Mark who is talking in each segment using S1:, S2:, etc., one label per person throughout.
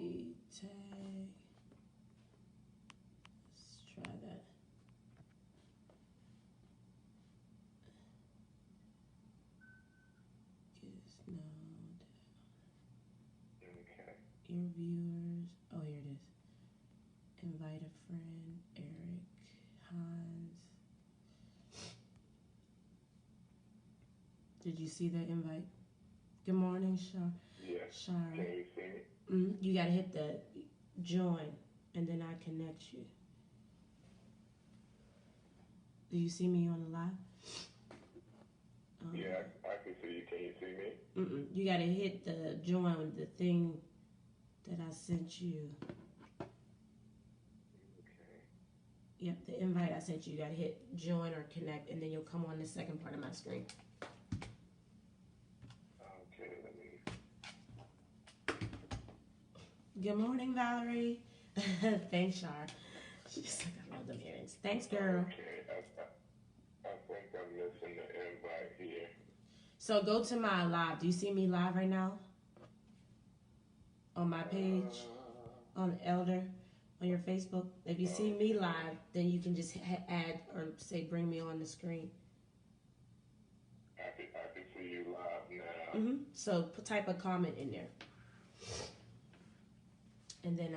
S1: see. Tag. Let's try that. Is no.
S2: Okay.
S1: Your viewers. Oh, here it is. Invite a friend. Erik, Hines. Did you see the invite? Good morning,
S2: Yes.
S1: Shara.
S2: Can you see me?
S1: You gotta hit the join, and then I connect you. Do you see me on the live?
S2: Yeah, I can see you. Can you see me?
S1: You gotta hit the join, the thing that I sent you.
S2: Okay.
S1: Yep, the invite I sent you. You gotta hit join or connect, and then you'll come on the second part of my screen.
S2: Okay, let me.
S1: Good morning, Valerie. Thanks, Shar. She's like, I love them earrings. Thanks, girl.
S2: Okay, I think I'm missing the invite here.
S1: So go to my live. Do you see me live right now? On my page, on Elder, on your Facebook. If you see me live, then you can just add or say bring me on the screen.
S2: I can see you live now.
S1: So type a comment in there, and then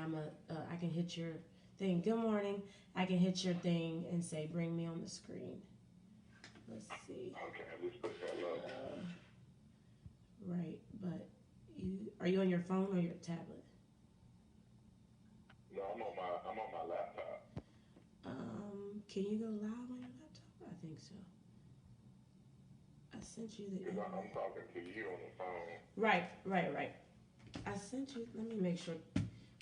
S1: I can hit your thing. Good morning. I can hit your thing and say bring me on the screen. Let's see.
S2: Okay, I just put that up.
S1: Right, but are you on your phone or your tablet?
S2: No, I'm on my laptop.
S1: Can you go live on your laptop? I think so. I sent you the.
S2: I'm talking to you on the phone.
S1: Right. I sent you. Let me make sure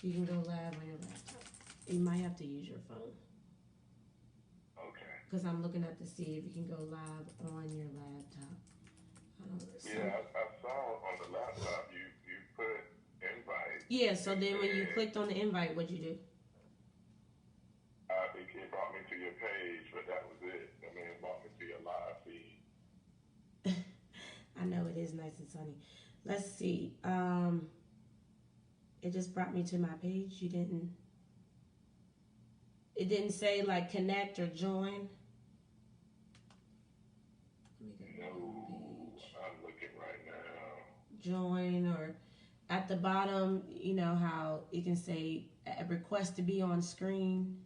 S1: you can go live on your laptop. You might have to use your phone.
S2: Okay.
S1: Because I'm looking at to see if you can go live on your laptop.
S2: Yeah, I saw on the laptop you put invite.
S1: Yeah, so then when you clicked on the invite, what'd you do?
S2: It brought me to your page, but that was it. I mean, it brought me to your live feed.
S1: I know it is nice and sunny. Let's see. It just brought me to my page. It didn't say like connect or join. Let me go to the page.
S2: I'm looking right now.
S1: Join, or at the bottom, you know how you can say a request to be on screen.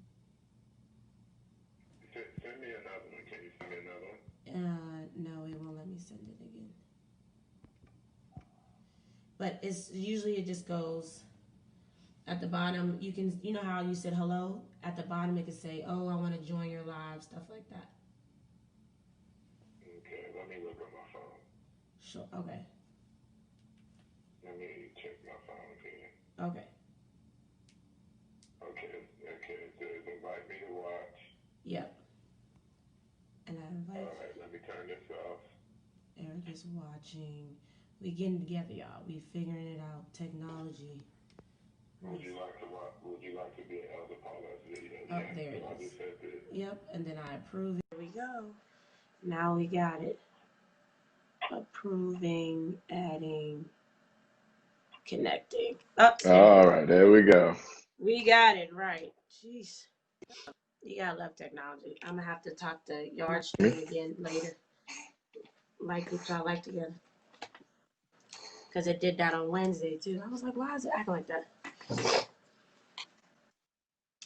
S2: Send me another one. Can you send me another one?
S1: No, it won't let me send it again. But it's usually it just goes at the bottom. You know how you said hello? At the bottom it can say, oh, I want to join your live, stuff like that.
S2: Okay, let me look at my phone.
S1: Sure, okay.
S2: Let me check my phone here.
S1: Okay.
S2: Okay, it says invite me to watch.
S1: Yep. And I invite.
S2: All right, let me turn this off.
S1: Erik is watching. We getting together, y'all. We figuring it out. Technology.
S2: Would you like to be an Elder Paula's video?
S1: Oh,
S2: yeah,
S1: there it
S2: so
S1: is.
S2: I just said this.
S1: Yep, and then I approve it. Here we go. Now we got it. Approving, adding, connecting.
S2: All right, there we go.
S1: We got it right. Jeez. You gotta love technology. I'm gonna have to talk to Yardstream again later. Like we try like together. Because it did that on Wednesday too. I was like, why is it acting like that?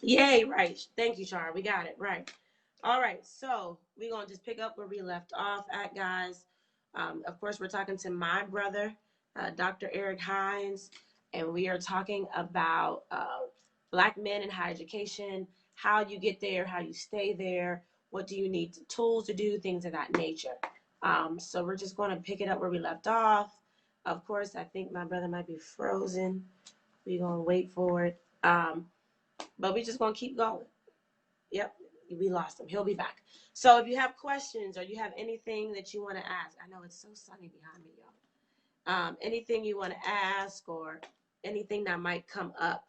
S1: Yay, right. Thank you, Char. We got it. Right. All right. So we're going to just pick up where we left off at, guys. Of course, we're talking to my brother, Dr. Erik Hines, and we are talking about Black men in higher education, how you get there, how you stay there, what do you need tools to do, things of that nature. So we're just going to pick it up where we left off. Of course, I think my brother might be frozen. We're going to wait for it. But we're just going to keep going. Yep, we lost him. He'll be back. So if you have questions or you have anything that you want to ask, I know it's so sunny behind me, y'all. Anything you want to ask or anything that might come up.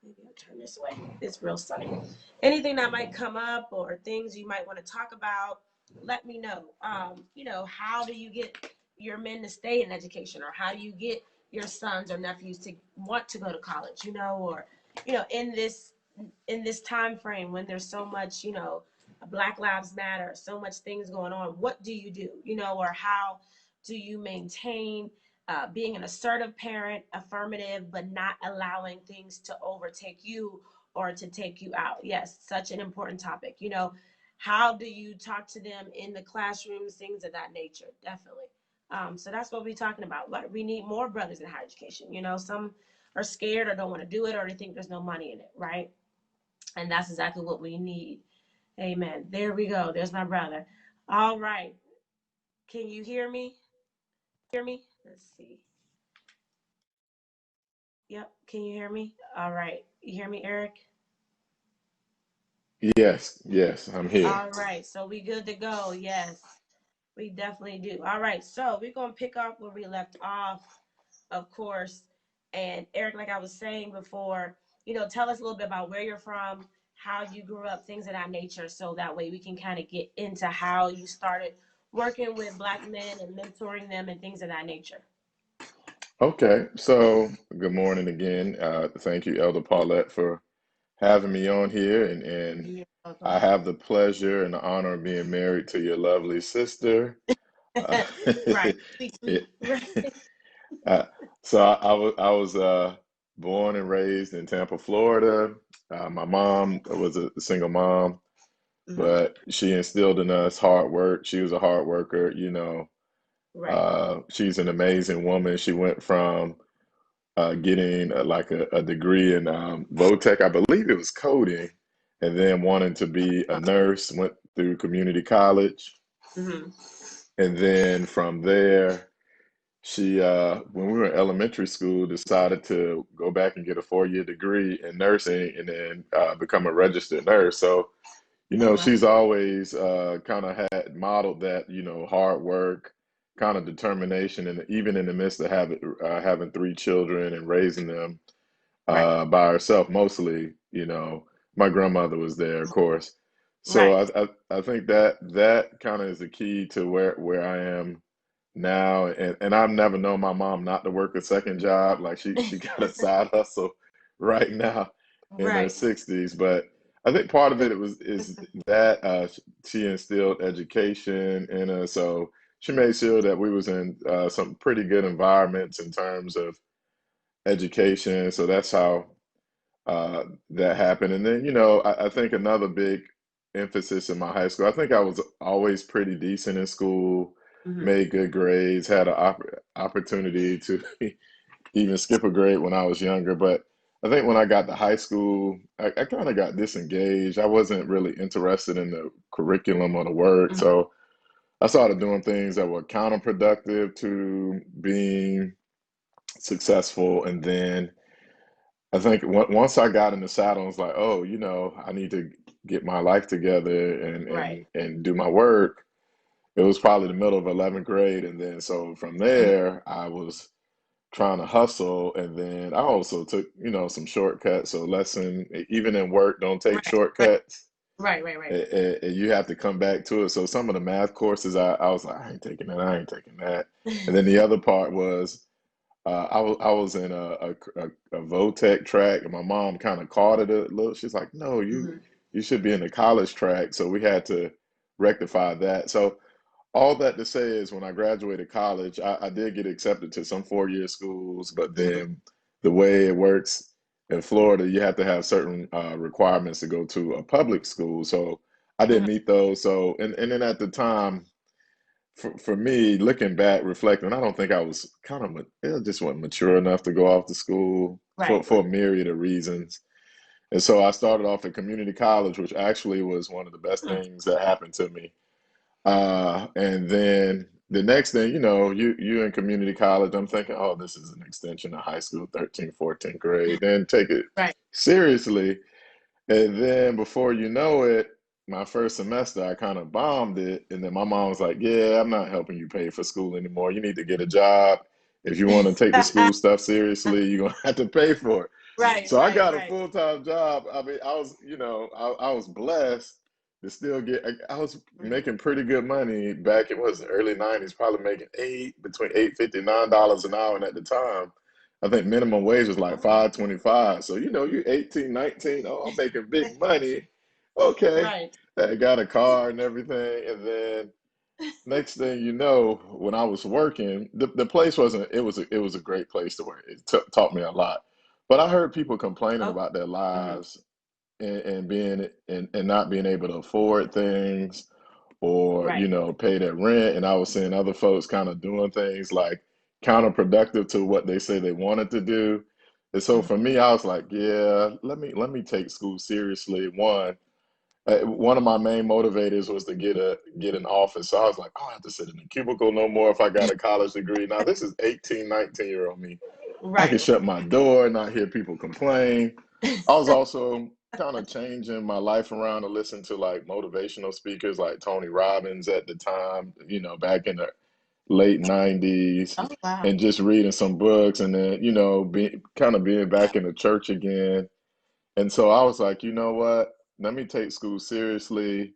S1: Maybe I'll turn this way. It's real sunny. Anything that might come up or things you might want to talk about, let me know. How do you get your men to stay in education, or how do you get your sons or nephews to want to go to college, or in this time frame when there's so much, Black Lives Matter, so much things going on. What do you do, or how do you maintain being an assertive parent, affirmative, but not allowing things to overtake you or to take you out? Yes, such an important topic. How do you talk to them in the classrooms, things of that nature? Definitely. So that's what we're talking about. But we need more brothers in higher education. Some are scared or don't want to do it, or they think there's no money in it, right? And that's exactly what we need. Amen. There we go. There's my brother. All right. Can you hear me? Let's see. Yep. Can you hear me? All right. You hear me, Eric?
S2: Yes, yes, I'm here.
S1: All right. So we good to go. Yes, we definitely do. All right. So we're going to pick up where we left off, of course. And Eric, like I was saying before, tell us a little bit about where you're from, how you grew up, things of that nature, so that way we can kind of get into how you started working with Black men and mentoring them and things of that nature.
S2: Okay, so good morning again. Thank you, Elder Paulette, for having me on here, and
S1: You're
S2: I
S1: welcome.
S2: have the pleasure and the honor of being married to your lovely sister. Uh,
S1: Right. Sweet,
S2: yeah.
S1: sweet. Right.
S2: Uh, so I was born and raised in Tampa, Florida. My mom was a single mom,
S1: Hmm.
S2: but she instilled in us hard work. She was a hard worker,
S1: Right.
S2: She's an amazing woman. She went from getting like a degree in Votech, I believe it was coding, and then wanting to be a nurse, went through community college.
S1: Hmm.
S2: And then from there, she, when we were in elementary school, decided to go back and get a 4-year degree in nursing and then become a registered nurse. So,
S1: Oh, wow.
S2: she's always kind of had modeled that, hard work, kind of determination, and even in the midst of having 3 children and raising them
S1: Right.
S2: by herself, mostly, my grandmother was there, of course. So
S1: Right.
S2: I think that kind of is the key to where I am now, and I've never known my mom not to work a second job. Like she got a side hustle right now in her
S1: Right.
S2: 60s, but I think part of it was is that she instilled education in us, so she made sure that we was in some pretty good environments in terms of education. So that's how that happened. And then, I think another big emphasis in my high school, I think I was always pretty decent in school,
S1: Hmm.
S2: made good grades, had an opportunity to even skip a grade when I was younger. But I think when I got to high school, I kind of got disengaged. I wasn't really interested in the curriculum or the work.
S1: Hmm.
S2: So I started doing things that were counterproductive to being successful. And then I think once I got in the saddle, I was like, oh, I need to get my life together and
S1: Right.
S2: and do my work. It was probably the middle of 11th grade, and then so from
S1: Hmm.
S2: there, I was trying to hustle, and then I also took, some shortcuts. So lesson, even in work, don't take
S1: Right. Right.
S2: shortcuts.
S1: Right. Right. Right.
S2: And you have to come back to it. So some of the math courses, I was like, I ain't taking that. I ain't taking that. And then the other part was I was in a Votech track, and my mom kind of caught it a little. She's like, "No, you
S1: Hmm.
S2: you should be in the college track." So we had to rectify that. So all that to say is, when I graduated college, I did get accepted to some 4-year schools, but
S1: Hmm.
S2: then the way it works in Florida, you have to have certain requirements to go to a public school. So I
S1: Hmm.
S2: didn't meet those. So and then at the time, for me, looking back, reflecting, I don't think I was I just wasn't mature enough to go off to school for,
S1: Right.
S2: for a myriad of reasons. And so I started off at community college, which actually was one of the best
S1: Hmm.
S2: things that happened to me. And then the next thing, you in community college, I'm thinking, oh, this is an extension of high school, 13th, 14th grade. Then take it
S1: Right.
S2: seriously. And then before you know it, my first semester, I kind of bombed it. And then my mom was like, yeah, I'm not helping you pay for school anymore. You need to get a job. If you want to take the school stuff seriously, you're going to have to pay for it.
S1: Right.
S2: So I
S1: Right.
S2: got a
S1: Right.
S2: full-time job. I mean, I was, I was blessed to still I was
S1: Hmm.
S2: making pretty good money back. It was the early 90s, probably making between $8.50 and $9 an hour. And at the time, I think minimum wage was like 5.25. So, you're 18, 19. Oh, I'm making big money. Okay.
S1: Right.
S2: I got a car and everything. And then next thing you know, when I was working, the place wasn't, it was a great place to work. It taught me a lot. But I heard people complaining
S1: Oh.
S2: about their
S1: Mhm.
S2: lives and being and not being able to afford things or
S1: Right.
S2: pay their rent. And I was seeing other folks kind of doing things like counterproductive to what they say they wanted to do. And so for
S1: Mhm.
S2: me, I was like, yeah, let me take school seriously. One of my main motivators was to get an office. So I was like, I don't have to sit in a cubicle no more if I got a college degree. Now this is 18, 19-year-old me. I can
S1: Right.
S2: shut my door, not hear people complain. I was also kind of changing my life around to listen to like motivational speakers like Tony Robbins at the time, back in the late 90s,
S1: Oh wow.
S2: and just reading some books and then, being back in the church again. And so I was like, you know what? Let me take school seriously.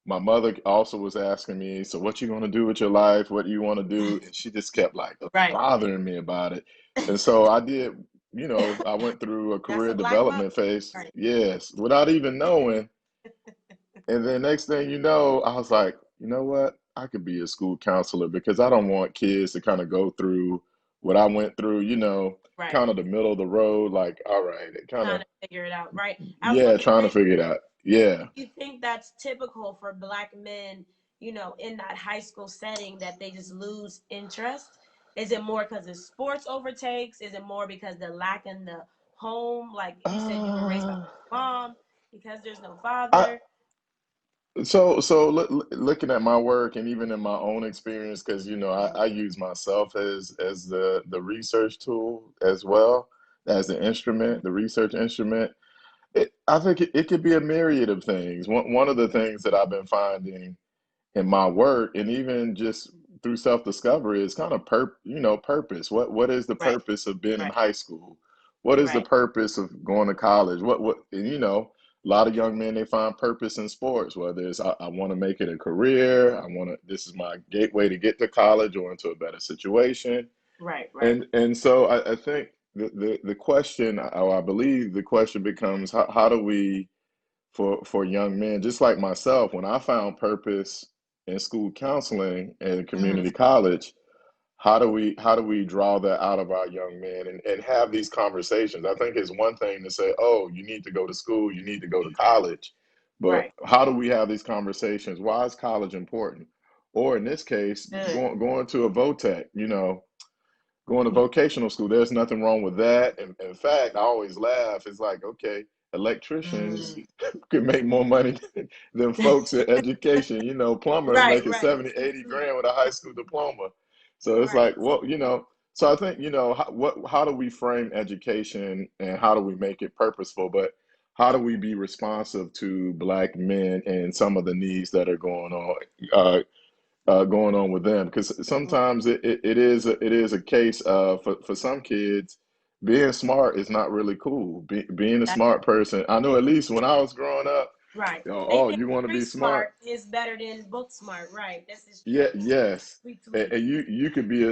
S2: My mother also was asking me, so what you going to do with your life? What do you want to do? And she just kept like
S1: Right.
S2: bothering me about it. And so I did, I went through a
S1: That's
S2: career
S1: a black mom.
S2: development phase,
S1: Right.
S2: yes, without even knowing. And then next thing you know, I was like, you know what? I could be a school counselor because I don't want kids to kind of go through what I went through,
S1: Right.
S2: kind of the middle of the road, like, all right, it kind
S1: Trying
S2: of,
S1: to figure it out. Right. I was
S2: yeah,
S1: going to
S2: trying to
S1: say,
S2: figure it out. Yeah.
S1: you think that's typical for black men, in that high school setting that they just lose interest? Is it more because the sports overtakes? Is it more because they're lacking the home? Like you said, you were raised by
S2: Uh,
S1: mom because there's no
S2: I
S1: father.
S2: looking at my work and even in my own experience, because I
S1: Mhm.
S2: use myself as the research tool as well as the instrument, the research instrument. I think it could be a myriad of things. One of the things that I've been finding in my work and even just through self-discovery is kind of purpose. What is the
S1: Right,
S2: purpose of being in
S1: right,
S2: high school? What is the
S1: right.
S2: purpose of going to college? What and, a lot of young men, they find purpose in sports, whether it's I want to make it a career, this is my gateway to get to college or into a better situation.
S1: Right, right.
S2: And so I think the question, or I believe the question becomes, how do we, for young men, just like myself, when I found purpose in school counseling and
S1: Hmm.
S2: community college, how do we draw that out of our young men and have these conversations? I think it's one thing to say, oh, you need to go to school, you need to go to college, but
S1: Right.
S2: how do we have these conversations? Why is college important? Or in this case,
S1: Good.
S2: going to a VOTEC, going to
S1: Yeah.
S2: vocational school. There's nothing wrong with that. And in fact, I always laugh. It's like, okay, electricians
S1: Mm.
S2: can make more money than folks in education. Plumbers
S1: Right,
S2: making
S1: right.
S2: 70, 80 grand with a high school diploma. So it's
S1: Right.
S2: like, well, so I think, how do we frame education and how do we make it purposeful? But how do we be responsive to Black men and some of the needs that are uh, going on with them? Because
S1: Mhm.
S2: sometimes it is a case of, for some kids, being smart is not really cool. Being a
S1: That,
S2: smart person, I know at least when I was growing up,
S1: right. They
S2: oh,
S1: think
S2: you want to
S1: street
S2: be smart?
S1: smart is better than book smart. Right. This is true.
S2: Yeah, yes.
S1: Sweet to
S2: And,
S1: me.
S2: you could be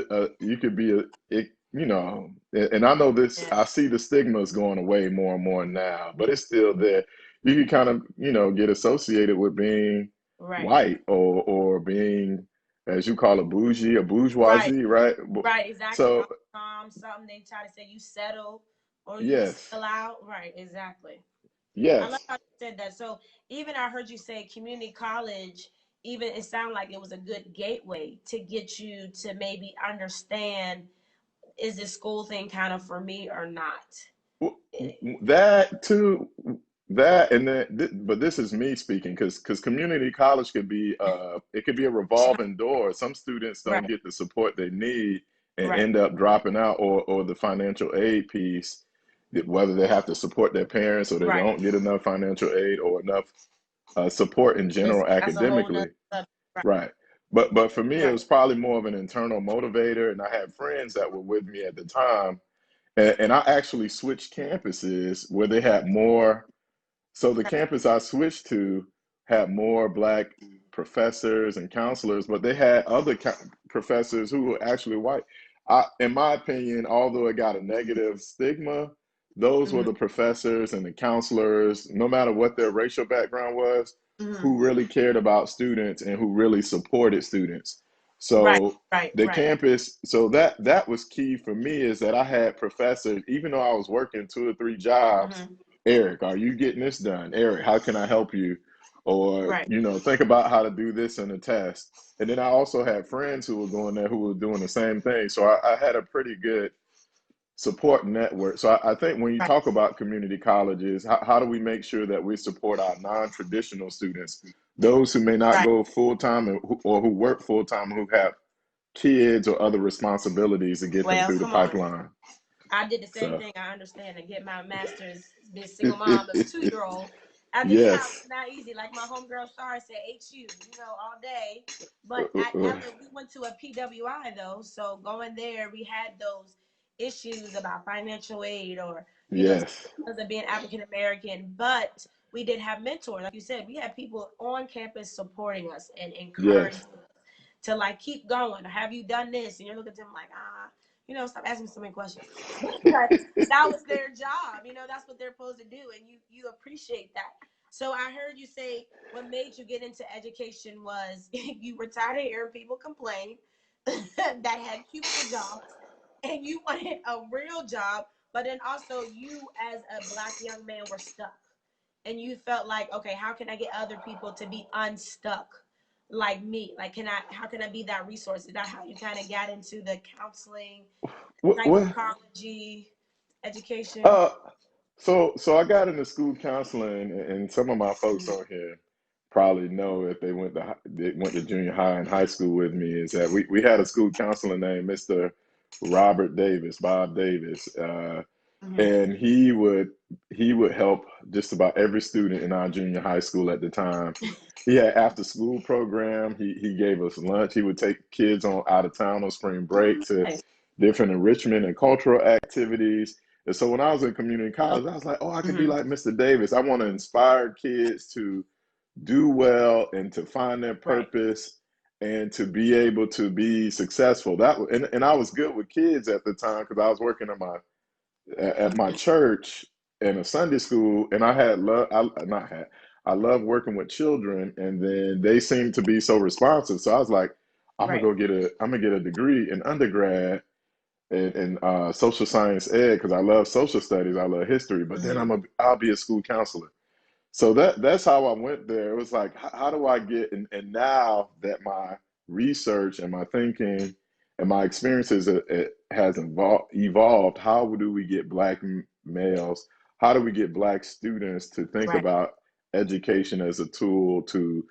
S2: and I know this,
S1: Yeah.
S2: I see the stigmas going away more and more now, but it's still there. You can kind of, get associated with being
S1: Right.
S2: white or being, as you call it, bougie or
S1: Right.
S2: bourgeoisie, right?
S1: Right. Exactly.
S2: So,
S1: Something they try to say you settle or you
S2: yes,
S1: sell out. Right. Exactly. I love
S2: yes.
S1: how you said that. So even I heard you say community college, even it sounded like it was a good gateway to get you to maybe understand, is this school thing kind of for me or not?
S2: That too, that and then, but this is me speaking because community college could be it could be a
S1: Sure.
S2: revolving door. Some students don't
S1: Right.
S2: get the support they need and
S1: Right.
S2: end up dropping out, or the financial aid piece, whether they have to support their parents or they
S1: Right.
S2: don't get enough financial aid or enough support in
S1: Listen,
S2: general
S1: that's a whole nother
S2: academically.
S1: subject. Right.
S2: Right. But for me, it
S1: Right.
S2: was probably more of an internal motivator, and I had friends that were with me at the time, and I actually switched campuses where they had more. So the
S1: Okay.
S2: campus I switched to had more Black professors and counselors, but they had other professors who were actually white. in my opinion, although it got a negative stigma, those were
S1: Hmm.
S2: the professors and the counselors, no matter what their racial background was,
S1: Hmm.
S2: who really cared about students and who really supported students.
S1: Right,
S2: So
S1: right,
S2: the
S1: right.
S2: campus, so that was key for me, is that I had professors, even though I was working 2 or 3 jobs.
S1: Hmm.
S2: Eric, are you getting this done? Eric, how can I help you? Or,
S1: Right,
S2: think about how to do this in a test. And then I also had friends who were going there who were doing the same thing. So I had a pretty good support network. So I think when you
S1: right,
S2: talk about community colleges, how do we make sure that we support our non-traditional students, those who may not
S1: right.
S2: go full time, or who work full time, who have kids or other responsibilities to get them
S1: Well,
S2: through the
S1: come on.
S2: pipeline?
S1: I did the same
S2: So
S1: thing. I understand. And get my master's, being a single mom of a 2-year-old at the time
S2: yes.
S1: was not easy. Like my homegirl Shar said, HU, all day. But at we went to a PWI though, so going there, we had those issues about financial aid or
S2: Yes.
S1: because of being African American. But we did have mentors, like you said. We had people on campus supporting us and encouraging
S2: Yes.
S1: to like keep going. Have you done this? And you're looking at them like, stop asking so many questions. But that was their job. That's what they're supposed to do, and you appreciate that. So I heard you say what made you get into education was you were tired of hearing people complain that had cubicle jobs, and you wanted a real job. But then also you, as a black young man, were stuck, and you felt like, okay, how can I get other people to be unstuck like me? Like, how can I be that resource? Is that how you kind of got into the counseling,
S2: What?
S1: psychology, education?
S2: Uh, so I got into school counseling, and some of my folks
S1: Mm-hmm.
S2: on here probably know, if they went to junior high and high school with me, is that we had a school counselor named Mr. Robert Davis, Bob Davis,
S1: Mm-hmm.
S2: and he would help just about every student in our junior high school at the time. He had after school program. He gave us lunch. He would take kids on out of town on spring break to
S1: Nice.
S2: different enrichment and cultural activities. And so when I was in community college, I was like, oh, I could be
S1: Mm-hmm.
S2: like Mr. Davis. I want to inspire kids to do well and to find their
S1: Right.
S2: purpose and to be able to be successful. And I was good with kids at the time because I was working at my
S1: Mm-hmm.
S2: church in a Sunday school, and I love working with children, and then they seemed to be so responsive. So I was like,
S1: Right.
S2: I'm gonna get a degree in undergrad in social science ed, because I love social studies, I love history, but then
S1: Mm-hmm.
S2: I'll be a school counselor. So that's how I went there. It was like, how do I get, and now that my research and my thinking and my experiences, it has evolved, how do we get Black males, how do we get Black students to think
S1: Right.
S2: about education as a tool to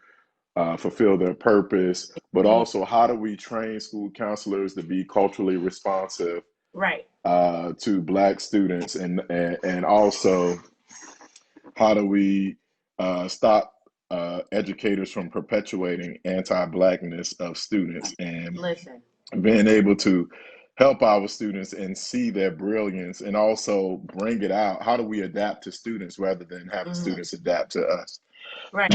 S2: fulfill their purpose, but
S1: Mm-hmm.
S2: also how do we train school counselors to be culturally responsive
S1: Right.
S2: to Black students, and also how do we stop educators from perpetuating anti-Blackness of students, and
S1: Listen.
S2: being able to help our students and see their brilliance and also bring it out? How do we adapt to students rather than having
S1: Mm-hmm.
S2: students adapt to us?
S1: Right.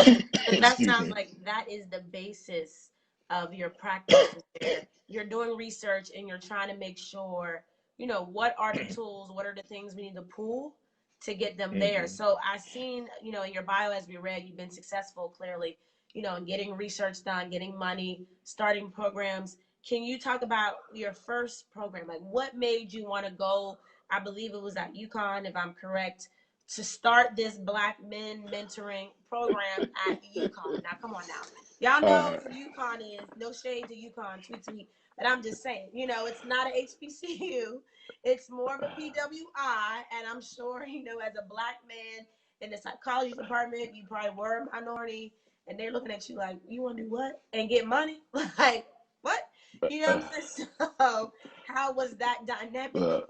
S1: And that
S2: Excuse
S1: sounds
S2: me.
S1: like that is the basis of your practice, is there. You're doing research and you're trying to make sure, what are the tools, what are the things we need to pull to get them there.
S2: Hmm.
S1: So I seen, in your bio, as we read, you've been successful clearly, in getting research done, getting money, starting programs. Can you talk about your first program? Like, what made you want to go? I believe it was at UConn, if I'm correct, to start this Black men mentoring program at UConn. Now, come on now. Y'all know
S2: Uh,
S1: who UConn is. No shade to UConn, tweet to me. But I'm just saying, it's not a HBCU. It's more of a PWI. And I'm sure, as a Black man in the psychology department, you probably were a minority. And they're looking at you like, you want to do what? And get money? Like, what? You know
S2: uh,
S1: what I'm saying? So, how was that dynamic
S2: uh,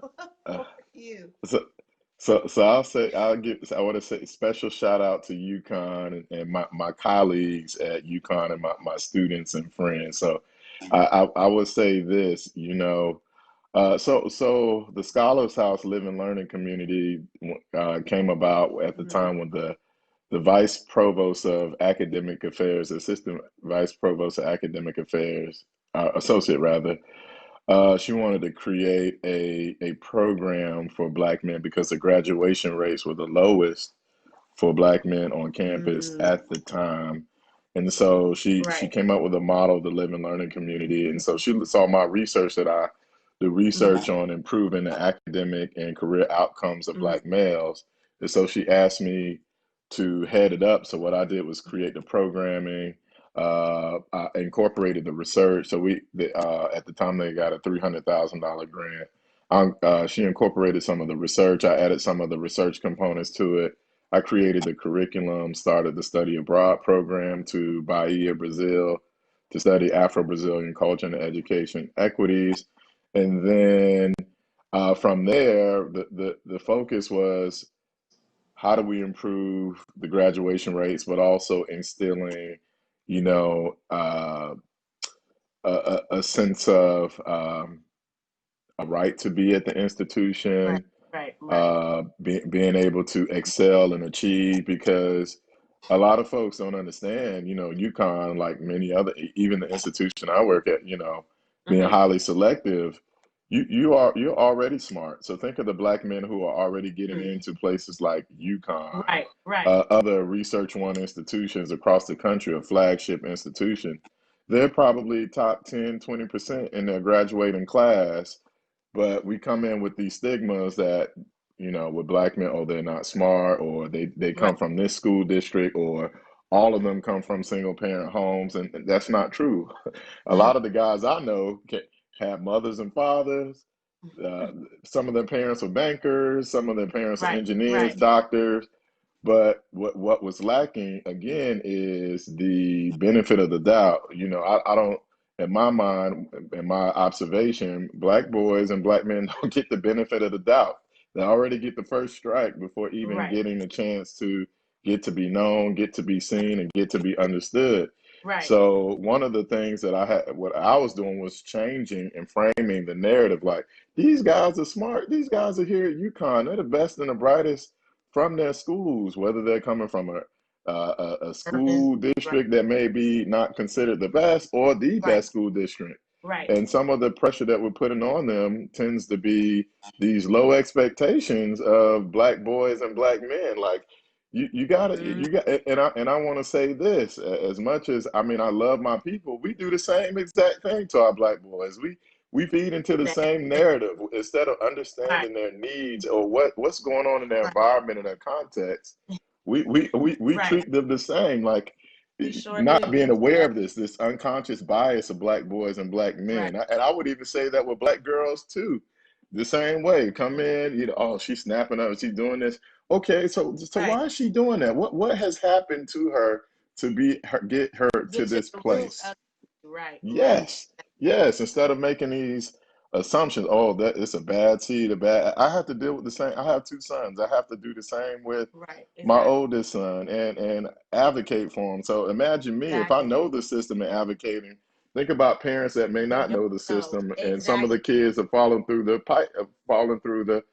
S2: uh,
S1: for you?
S2: so, I want to say special shout out to UConn, and my colleagues at UConn, and my students and friends. So I would say this, so the Scholars House Live and Learning Community came about at the
S1: Mm-hmm.
S2: time when the Vice Provost of Academic Affairs, Assistant Vice Provost of Academic Affairs, Associate rather, She wanted to create a program for Black men because the graduation rates were the lowest for Black men on campus
S1: Mm,
S2: at the time. And so she
S1: right.
S2: came up with a model of the live and learning community. And so she saw my research that I the
S1: Mm,
S2: research on improving the academic and career outcomes of
S1: mm,
S2: Black males. And so she asked me to head it up. So what I did was create the programming. I incorporated the research. So at the time they got a $300,000 grant. She incorporated some of the research. I added some of the research components to it. I created the curriculum, started the study abroad program to Bahia, Brazil, to study Afro-Brazilian culture and education equities. And then from there, the focus was how do we improve the graduation rates, but also instilling, you know, a sense of a right to be at the
S1: right.
S2: institution,
S1: Right. Right.
S2: being able to excel and achieve because a lot of folks don't understand, UConn, like many other, even the institution I work at, being
S1: Mm-hmm.
S2: highly selective, you're already smart. So think of the Black men who are already getting
S1: Mm.
S2: into places like UConn,
S1: Right. Right.
S2: other Research One institutions across the country, a flagship institution. They're probably top 10, 20% in their graduating class, but we come in with these stigmas that, with Black men, oh, they're not smart, or they
S1: Right.
S2: come from this school district, or all of them come from single parent homes. And that's not true. A
S1: Mm.
S2: lot of the guys I know have mothers and fathers. Uh, some of their parents were bankers, some of their parents are
S1: Right.
S2: engineers,
S1: Right.
S2: doctors. But what was lacking again is the benefit of the doubt. I don't, in my mind, in my observation, Black boys and Black men don't get the benefit of the doubt. They already get the first strike before even
S1: Right.
S2: getting a chance to get to be known, get to be seen, and get to be understood.
S1: Right.
S2: So one of the things that what I was doing was changing and framing the narrative. Like, these guys are smart. These guys are here at UConn. They're the best and the brightest from their schools, whether they're coming from a
S1: Urban.
S2: school
S1: Right.
S2: district that may be not considered the best or the
S1: Right.
S2: best school district.
S1: Right.
S2: And some of the pressure that we're putting on them tends to be these low expectations of Black boys and Black men. Like, you gotta
S1: Mm.
S2: you got and I want to say this, as much as I mean I love my people, we do the same exact thing to our Black boys. We feed into the
S1: Same
S2: same
S1: thing.
S2: narrative instead of
S1: Right.
S2: understanding their needs or what's going on in their
S1: Right.
S2: environment and their context. We
S1: Right.
S2: treat them the same, like
S1: We sure
S2: not
S1: do.
S2: being
S1: We
S2: aware
S1: sure.
S2: of this unconscious bias of Black boys and Black
S1: Right.
S2: men. And I would even say that with Black girls too. The same way. Come in, oh, she's snapping up, she's doing this. Okay, so
S1: Right.
S2: why is she doing that? What has happened to her to get her to
S1: Get to
S2: this
S1: the root
S2: place?
S1: of. Right. Right.
S2: Yes, yes. Instead of making these assumptions, oh, that it's a bad seed, a bad. I have to deal with the same. I have two sons. I have to do the same with
S1: Right.
S2: my
S1: Exactly.
S2: oldest son and advocate for him. So imagine me if I
S1: Exactly.
S2: know the system and advocating. Think about parents that may
S1: And
S2: not
S1: don't
S2: know the
S1: know.
S2: system, and some of the
S1: Exactly.
S2: kids are falling through the pipe, falling through the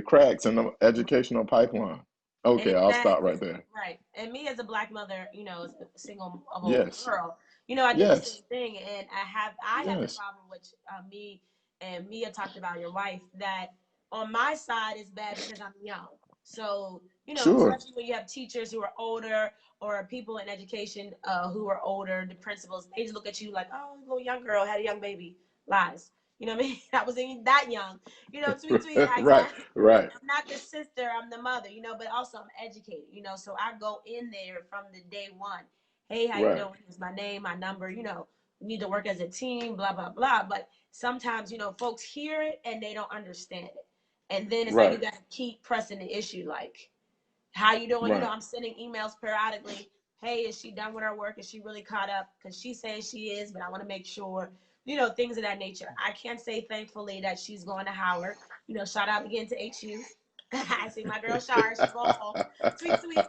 S2: cracks in the educational pipeline. Okay, I'll stop
S1: Exactly.
S2: right there.
S1: Right. And me as a Black mother, as a single of a
S2: Yes,
S1: girl, I did the same
S2: yes,
S1: thing. And I have the
S2: yes,
S1: problem which me and Mia talked about, your wife, that on my side is bad because I'm young. So,
S2: sure,
S1: especially when you have teachers who are older or people in education who are older, the principals, they just look at you like, oh, little young girl had a young baby. Lies. You know what I mean? I wasn't even that young. Tweet, tweet. I
S2: right,
S1: got
S2: right,
S1: I'm not the sister, I'm the mother, but also I'm educated, so I go in there from the day one. Hey, how you
S2: right,
S1: doing? Here's my name, my number, we need to work as a team, blah, blah, blah. But sometimes, folks hear it and they don't understand it. And then it's like you
S2: right,
S1: got to keep pressing the issue, like, how you doing?
S2: right,
S1: I'm sending emails periodically. Hey, is she done with her work? Is she really caught up? Because she says she is, but I want to make sure, things of that nature. I can say thankfully that she's going to Howard. Shout out again to HU. I see my girl Shar. She's going to talk. Sweet, sweet.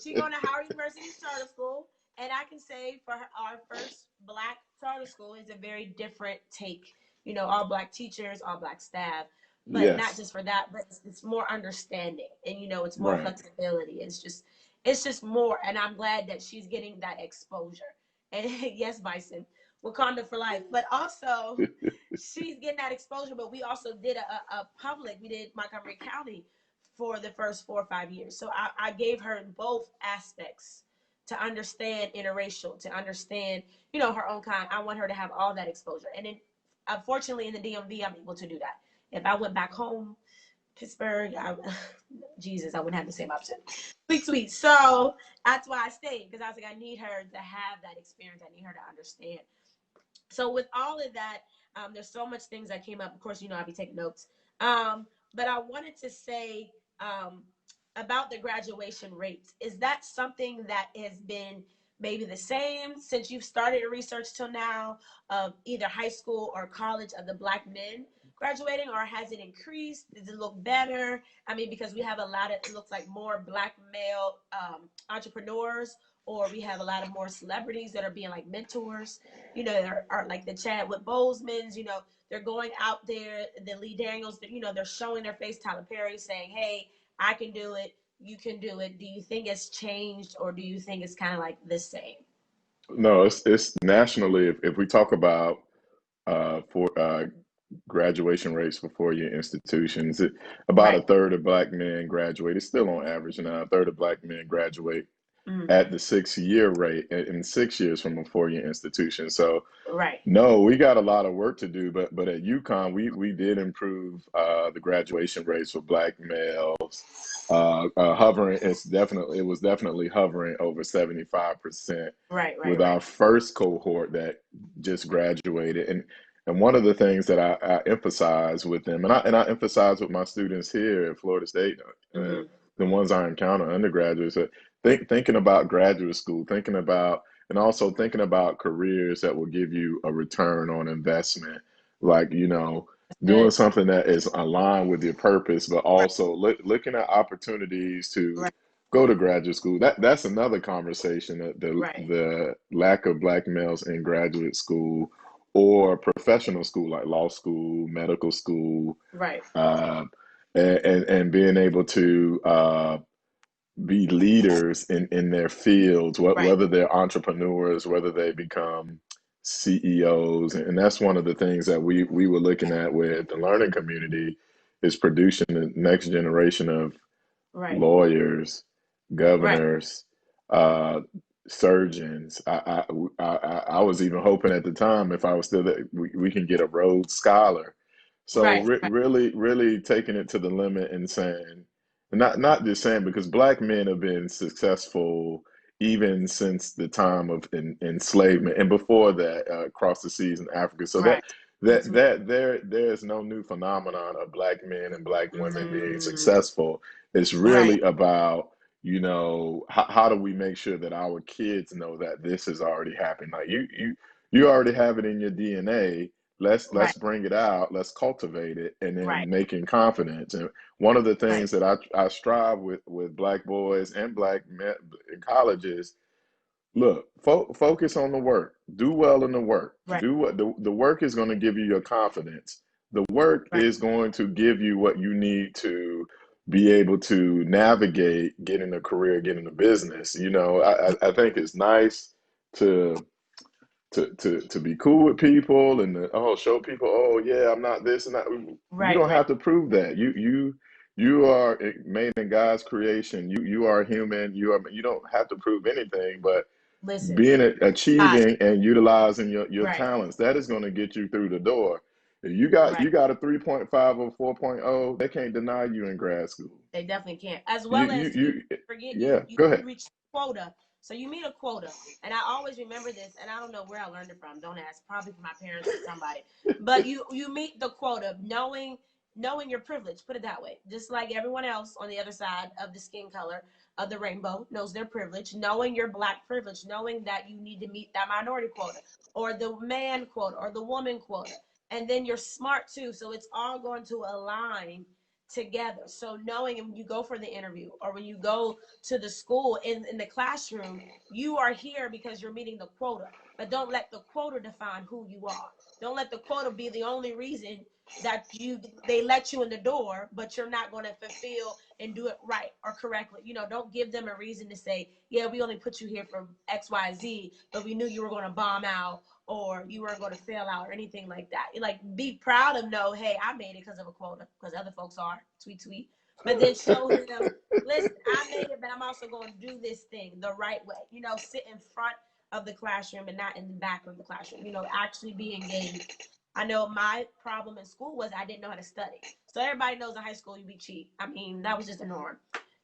S1: She going to Howard University's charter school. And I can say for our first Black charter school is a very different take. All Black teachers, all Black staff, but not
S2: yes,
S1: just for that, but it's more understanding, and it's more
S2: right.
S1: flexibility. It's just more, and I'm glad that she's getting that exposure. And yes, Bison, Wakanda for life. But also, she's getting that exposure. But we also did a public. We did Montgomery County for the first 4 or 5 years. So I gave her both aspects to understand interracial, to understand, her own kind. I want her to have all that exposure. And then, unfortunately, in the DMV, I'm able to do that. If I went back home, Pittsburgh, Jesus, I wouldn't have the same option. Sweet, sweet. So that's why I stayed, because I was like, I need her to have that experience. I need her to understand. So with all of that, there's so much things that came up. Of course, I'll be taking notes. But I wanted to say about the graduation rates. Is that something that has been maybe the same since you've started your research till now, of either high school or college, of the Black men graduating, or has it increased? Does it look better? I mean, because we have a lot of, it looks like more Black male entrepreneurs, or we have a lot of more celebrities that are being like mentors, are like the Chadwick Bosemans, they're going out there, the Lee Daniels, they're showing their face, Tyler Perry, saying, hey, I can do it, you can do it. Do you think it's changed, or do you think it's kind of like the same?
S2: No, it's nationally. If we talk about for graduation rates for four-year institutions, about a
S1: Right.
S2: third of Black men graduate. It's still on average now. A third of Black men graduate
S1: Mm.
S2: at the 6 year rate in 6 years from a four-year institution. So
S1: Right.
S2: no, we got a lot of work to do, but at UConn we did improve the graduation rates for Black males. Hovering, it was definitely hovering over 75%
S1: Right. Right.
S2: with our
S1: Right.
S2: first cohort that just graduated. And one of the things that I emphasize with them, and I emphasize with my students here at Florida State,
S1: Mm-hmm.
S2: the ones I encounter undergraduates, thinking about graduate school, thinking about and also thinking about careers that will give you a return on investment, like doing
S1: Good.
S2: something that is aligned with your purpose, but
S1: Right.
S2: also looking at opportunities to
S1: Right.
S2: go to graduate school. That's another conversation. That
S1: Right.
S2: the lack of Black males in graduate school or professional school like law school, medical school,
S1: Right.
S2: uh, and being able to be leaders in their fields,
S1: Right.
S2: whether they're entrepreneurs, whether they become CEOs. And that's one of the things that we were looking at with the learning community, is producing the next generation of
S1: Right.
S2: lawyers,
S1: Right.
S2: governors, uh, surgeons. I was even hoping at the time, if I was still there, we can get a Rhodes Scholar. So
S1: Right. Right.
S2: really, really taking it to the limit and saying, not just saying, because Black men have been successful even since the time of enslavement and before that, across the seas in Africa. So
S1: Right. Mm-hmm.
S2: there's no new phenomenon of Black men and Black women being
S1: Mm.
S2: successful. It's
S1: Right.
S2: really about, how do we make sure that our kids know that this has already happened? Like you already have it in your DNA. Let's
S1: Right.
S2: bring it out. Let's cultivate it, and then
S1: Right.
S2: making confidence. And one of the
S1: Right.
S2: things that I strive with Black boys and Black men in colleges, look, focus on the work. Do well in the work.
S1: Right.
S2: Do what the work is going to give you your confidence. The work
S1: Right.
S2: is going to give you what you need to be able to navigate getting a career, getting a business. I think it's nice to to be cool with people and show people, oh yeah, I'm not this and that. You
S1: Right.
S2: don't
S1: Right.
S2: have to prove that. You are made in God's creation. You are human. You don't have to prove anything, but
S1: Listen.
S2: being
S1: God.
S2: achieving and utilizing your
S1: Right.
S2: talents, that is going to get you through the door. If
S1: Right.
S2: you got a 3.5 or 4.0, they can't deny you in grad school.
S1: They definitely can't. As
S2: You
S1: well
S2: you
S1: as you
S2: you
S1: forget,
S2: yeah,
S1: you
S2: go ahead.
S1: reach quota. So you meet a quota. And I always remember this, and I don't know where I learned it from. Don't ask. Probably from my parents or somebody. But you meet the quota knowing your privilege, put it that way. Just like everyone else on the other side of the skin color of the rainbow knows their privilege, knowing your Black privilege, knowing that you need to meet that minority quota or the man quota or the woman quota. And then you're smart too. So it's all going to align together. So knowing when you go for the interview or when you go to the school in the classroom, you are here because you're meeting the quota. But don't let the quota define who you are. Don't let the quota be the only reason that they let you in the door, but you're not going to fulfill and do it right or correctly. Don't give them a reason to say, yeah, we only put you here for XYZ, but we knew you were going to bomb out, or you weren't going to fail out or anything like that. Like, be proud of, no, hey, I made it because of a quota, because other folks are, tweet, tweet. But then show them, listen, I made it, but I'm also going to do this thing the right way. You know, sit in front of the classroom and not in the back of the classroom. You know, actually be engaged. I know my problem in school was I didn't know how to study. So everybody knows in high school you be cheat. I mean, that was just the norm.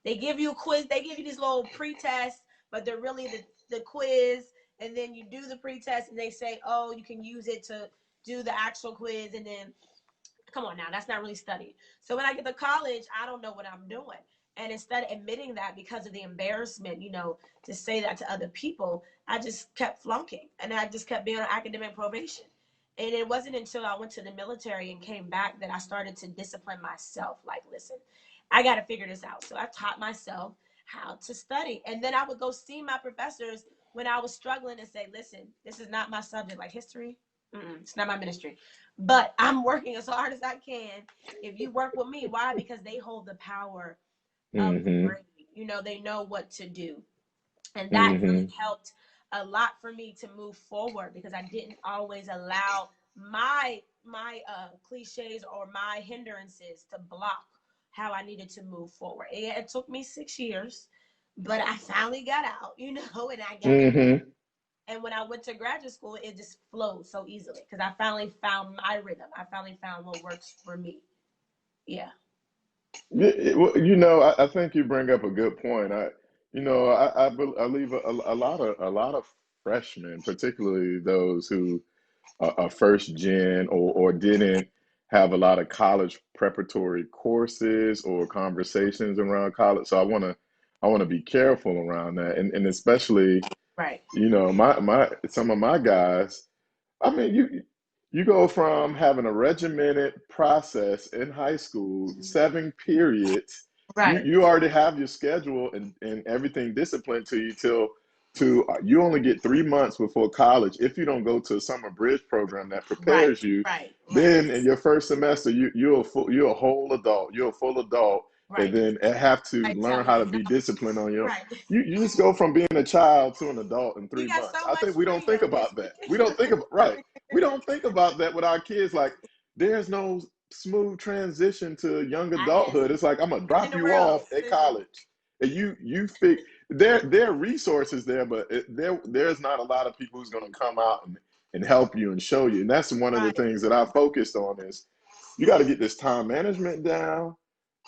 S1: They give you a quiz, they give you these little pre-tests, but they're really the quiz, and then you do the pre-test and they say, oh, you can use it to do the actual quiz, and then come on now, that's not really studying. So when I get to college, I don't know what I'm doing. And instead of admitting that because of the embarrassment, you know, to say that to other people, I just kept flunking and I just kept being on academic probation. And it wasn't until I went to the military and came back that I started to discipline myself. Like, listen, I got to figure this out. So I taught myself how to study. And then I would go see my professors when I was struggling and say, listen, this is not my subject, like history. It's not my ministry. But I'm working as hard as I can. If you work with me, why? Because they hold the power of the
S2: Mm-hmm.
S1: brain. You know, they know what to do. And that really
S2: Mm-hmm.
S1: helped a lot for me to move forward, because I didn't always allow my cliches or my hindrances to block how I needed to move forward. It took me 6 years, but I finally got out, you know, and I got it done.
S2: Mm-hmm.
S1: And when I went to graduate school, it just flowed so easily because I finally found my rhythm. I finally found what works for me. Yeah.
S2: You know, I think you bring up a good point. I believe a lot of freshmen, particularly those who are first gen or didn't have a lot of college preparatory courses or conversations around college. So I want to be careful around that, and especially,
S1: Right.
S2: you know, my some of my guys. I mean, you go from having a regimented process in high school, 7 periods.
S1: Right.
S2: You already have your schedule and everything disciplined to you till to you only get 3 months before college if you don't go to a summer bridge program that
S1: Right.
S2: prepares you.
S1: Right. Right.
S2: Then in your first semester, you're a whole adult. You're a full adult, and
S1: Right.
S2: then have to
S1: I
S2: learn
S1: tell
S2: how to
S1: you,
S2: be
S1: no.
S2: disciplined on your.
S1: Right.
S2: You just go from being a child to an adult in
S1: We
S2: three
S1: got
S2: months.
S1: so
S2: I
S1: much
S2: think we don't think
S1: freedom.
S2: about that. We don't think about right. We don't think about that with our kids. Like there's no smooth transition to young
S1: I have
S2: adulthood. It's like I'm gonna
S1: in
S2: drop
S1: the
S2: you
S1: world.
S2: off at college, and you fig there are resources there, but there's not a lot of people who's gonna come out and help you and show you. And that's one of the
S1: Right.
S2: things that I focused on is you got to get this time management down.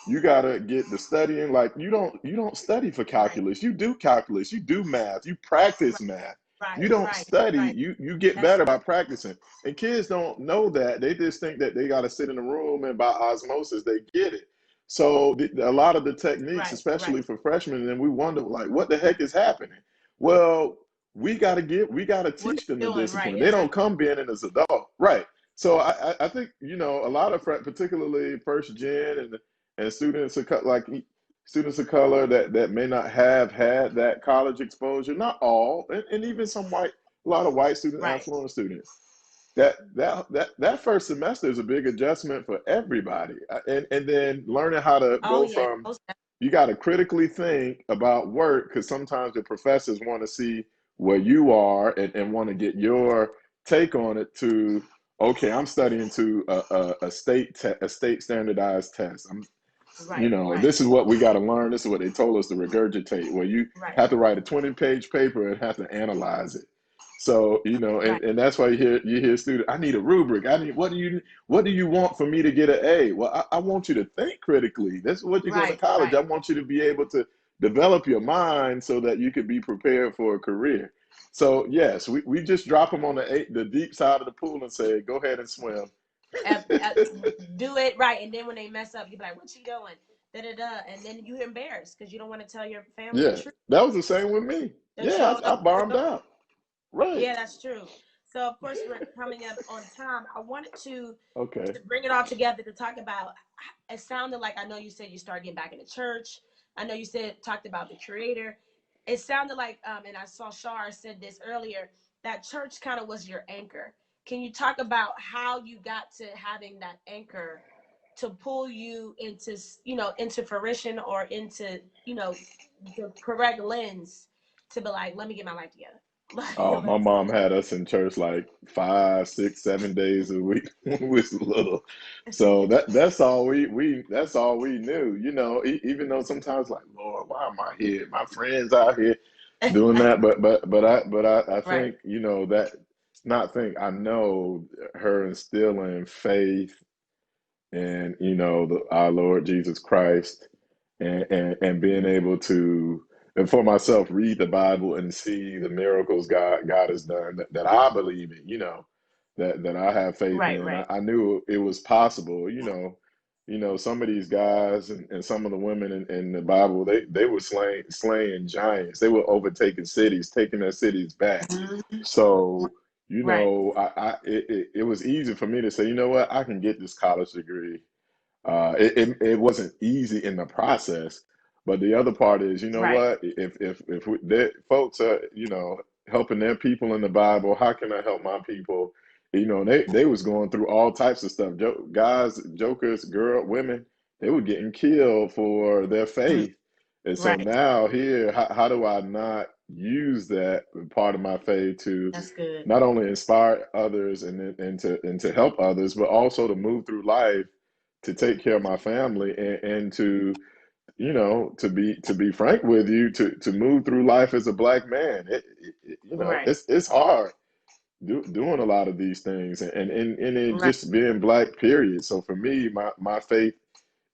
S2: You gotta get the studying. Like you don't study for
S1: Right.
S2: calculus. You do calculus. You do math. You practice
S1: Right.
S2: math. You
S1: Right.
S2: don't
S1: Right.
S2: study.
S1: Right.
S2: You get
S1: That's
S2: better
S1: true.
S2: by practicing. And kids don't know that. They just think that they gotta sit in a room and by osmosis they get it. So a lot of the techniques,
S1: Right.
S2: especially
S1: Right.
S2: for freshmen, and we wonder like, what the heck is happening? Well, we gotta
S1: What
S2: teach them
S1: you
S2: the
S1: doing? Right.
S2: discipline. They don't
S1: Exactly.
S2: come being in as adult, right? So I think you know a lot of particularly first gen and students of like students of color that may not have had that college exposure, not all, and even some white, a lot of white students,
S1: Right.
S2: affluent students. That first semester is a big adjustment for everybody, and then learning how to
S1: Oh
S2: go
S1: yeah.
S2: from you got to critically think about work because sometimes the professors want to see where you are and want to get your take on it to okay, I'm studying to a state standardized test. You
S1: Right.
S2: know,
S1: Right.
S2: this is what we got to learn. This is what they told us to regurgitate. Where you
S1: Right.
S2: have to write a 20-page paper and have to analyze it. So you know,
S1: Right.
S2: and that's why you hear students. I need a rubric. I need what do you want for me to get an A? Well, I want you to think critically. That's what you're going to
S1: Right.
S2: college. I
S1: Right.
S2: want you to be able to develop your mind so that you could be prepared for a career. So yes, we just drop them on the deep side of the pool and say, go ahead and swim.
S1: Uh, uh, do it right, and then when they mess up, you be like, "What you doing?" Da da da, and then you embarrassed because you don't want to tell your family the
S2: Yeah,
S1: truth.
S2: that was the same with me.
S1: The
S2: Yeah,
S1: show,
S2: I bombed out. Right.
S1: yeah, that's true. So of course we're coming up on time. I wanted
S2: Okay.
S1: to bring it all together to talk about. It sounded like I know you said you started getting back into church. I know you said talked about the Creator. It sounded like, and I saw Shar said this earlier, that church kind of was your anchor. Can you talk about how you got to having that anchor to pull you into, you know, into fruition or into, you know, the correct lens to be like, let me get my life together.
S2: Oh, my
S1: Let's
S2: mom
S1: go.
S2: had us in church like 5, 6, 7 days a week when we was little. So that's all we that's all we knew. Even though sometimes like, Lord, why am I here? My friends out here doing that, but I
S1: Right,
S2: think that not think I know her instilling faith and our Lord Jesus Christ, and being able to, and for myself, read the Bible and see the miracles God has done, that I believe in, that I have faith
S1: right,
S2: in.
S1: right,
S2: I knew it was possible. Some of these guys and some of the women in the Bible, they were slaying giants. They were overtaking cities, taking their cities back.
S1: mhm,
S2: So
S1: right,
S2: it was easy for me to say, you know what, I can get this college degree. It wasn't easy in the process, but the other part is, you know
S1: right,
S2: what? If folks are, helping their people in the Bible, how can I help my people? They was going through all types of stuff. Guys, jokers, women, they were getting killed for their
S1: mhm,
S2: faith. And so
S1: right.
S2: now here, how do I not use that part of my faith to
S1: That's good.
S2: not only inspire others and to help others, but also to move through life, to take care of my family, and to to be frank with you, to move through life as a black man.
S1: Right,
S2: It's hard doing a lot of these things, and it
S1: right.
S2: just being black, period. So for me, my faith,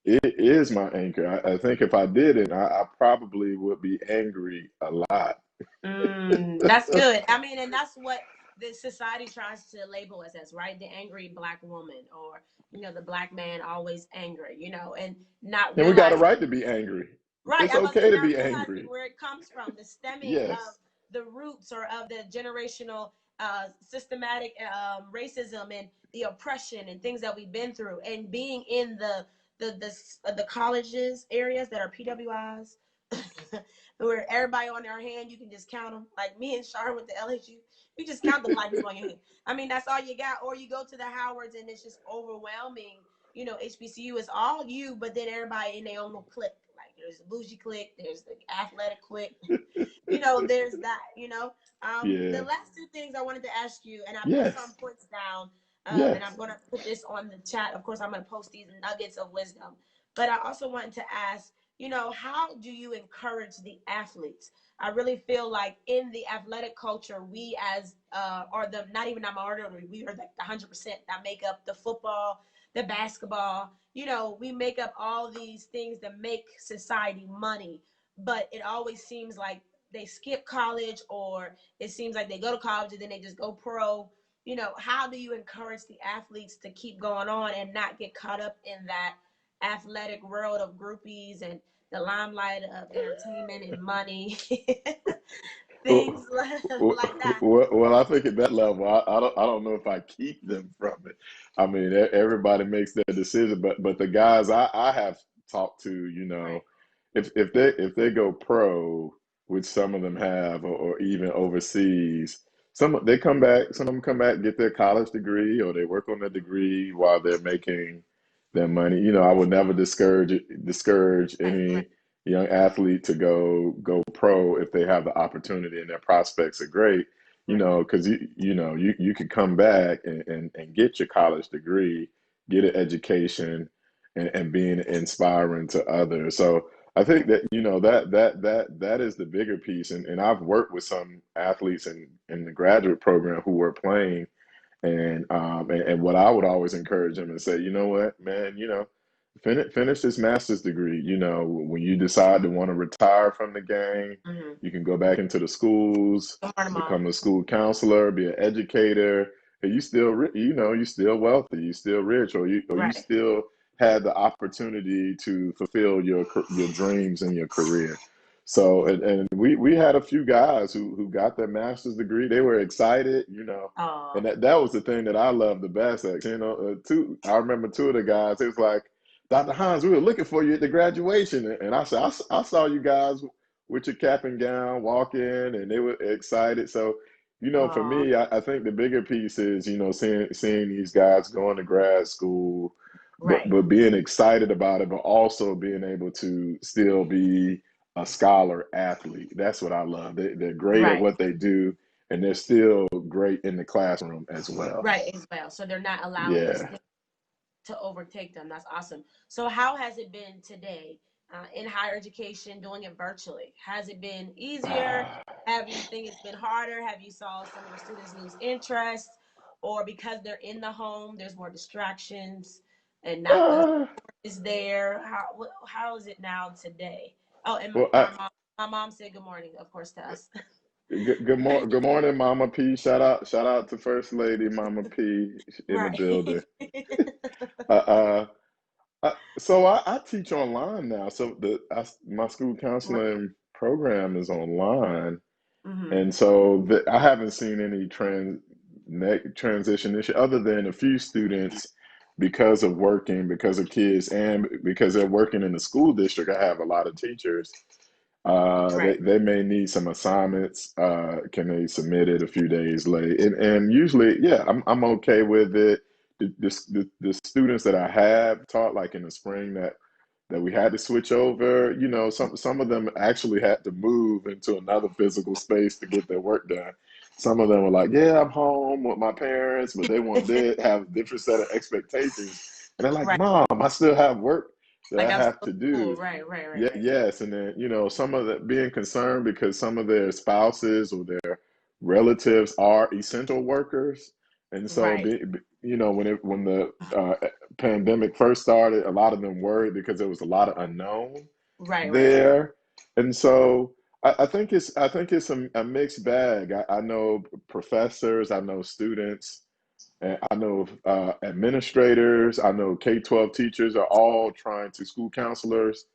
S2: it is my anchor. I think if I didn't, I probably would be angry a lot.
S1: That's good. I mean, and that's what the society tries to label us as, right? The angry black woman, or the black man always angry, and not
S2: And we got a
S1: realizing.
S2: right to be angry.
S1: Right.
S2: It's
S1: I'm about to say
S2: okay to
S1: not
S2: be
S1: realizing
S2: angry.
S1: where it comes from, the stemming of
S2: Yes.
S1: the roots or of the generational systematic racism and the oppression and things that we've been through, and being in the colleges areas that are PWIs, where everybody on their hand, you can just count them. Like me and Shar with the LSU, you just count the black people on your hand. I mean, that's all you got. Or you go to the Howards and it's just overwhelming. HBCU is all you, but then everybody in their own little clique. Like there's the bougie clique, there's the athletic clique, there's that. The
S2: Yeah.
S1: last two things I wanted to ask you, and I put some
S2: Yes.
S1: points down, and I'm
S2: Yes.
S1: gonna put this on the chat. Of course, I'm gonna post these nuggets of wisdom. But I also wanted to ask, how do you encourage the athletes? I really feel like in the athletic culture, we as are the not even a minority, we are like the 100% that make up the football, the basketball. We make up all these things that make society money, but it always seems like they skip college, or it seems like they go to college and then they just go pro. How do you encourage the athletes to keep going on and not get caught up in that athletic world of groupies and the limelight of entertainment and money, things
S2: Well,
S1: like that?
S2: I think at that level, I don't know if I keep them from it. I mean, everybody makes their decision, but the guys I have talked to,
S1: Right.
S2: if they go pro, which some of them have, or even overseas, they come back. Some of them come back, get their college degree, or they work on their degree while they're making their money. I would never discourage
S1: Right. Right.
S2: any young athlete to go pro if they have the opportunity and their prospects are great.
S1: Right.
S2: Because you could come back and get your college degree, get an education, and being inspiring to others. So I think that that is the bigger piece. And I've worked with some athletes in the graduate program who were playing, and what I would always encourage them and say, you know what, man, finish this master's degree. When you decide to want to retire from the game,
S1: Mm-hmm.
S2: you can go back into the schools,
S1: Don't burn them all.
S2: become a school counselor, be an educator. And you still, you still wealthy, you still rich, or you
S1: Right.
S2: still had the opportunity to fulfill your dreams and your career. So, and we had a few guys who got their master's degree. They were excited, and
S1: Oh.
S2: that was the thing that I loved the best. I remember two of the guys. It was like, Dr. Hines, we were looking for you at the graduation, and I said, I saw you guys with your cap and gown walk in, and they were excited. So, for
S1: Oh.
S2: me, I think the bigger piece is, seeing these guys going to grad school, but
S1: Right.
S2: being excited about it, but also being able to still be a scholar athlete. That's what I love. They're great at
S1: Right.
S2: what they do, and they're still great in the classroom as well.
S1: Right, as well. So they're not allowing this
S2: Yeah.
S1: to overtake them. That's awesome. So how has it been today in higher education doing it virtually? Has it been easier? Have you think it's been harder? Have you saw some of your students lose interest? Or because they're in the home, there's more distractions and not the
S2: Uh,
S1: is there? How is it now today? Oh, and
S2: well,
S1: my mom said good morning, of course, to us.
S2: good morning, Mama P. Shout out to First Lady Mama P in the
S1: Right.
S2: building. Uh, uh, so I teach online now. So my school
S1: Right.
S2: counseling program is online,
S1: Mm-hmm.
S2: and so I haven't seen any transition issue other than a few students because of working, because of kids, and because they're working in the school district. I have a lot of teachers.
S1: Right.
S2: They may need some assignments. Can they submit it a few days late? And usually, yeah, I'm okay with it. The students that I have taught, like in the spring, that we had to switch over. You know, some of them actually had to move into another physical space to get their work done. Some of them were like, "Yeah, I'm home with my parents," but they want to have a different set of expectations. And they're like,
S1: Right.
S2: "Mom, I still have work that
S1: Like
S2: I
S1: I'm
S2: have
S1: still
S2: to
S1: cool.
S2: do."
S1: Right. Right. Right.
S2: Yeah,
S1: Right.
S2: yes, and then some of the being concerned because some of their spouses or their relatives are essential workers, and so
S1: Right.
S2: when the pandemic first started, a lot of them worried because there was a lot of unknown
S1: Right. Right. Right.
S2: there, and so I think it's a mixed bag. I know professors, I know students, and I know administrators, I know K-12 teachers are all trying to, school counselors,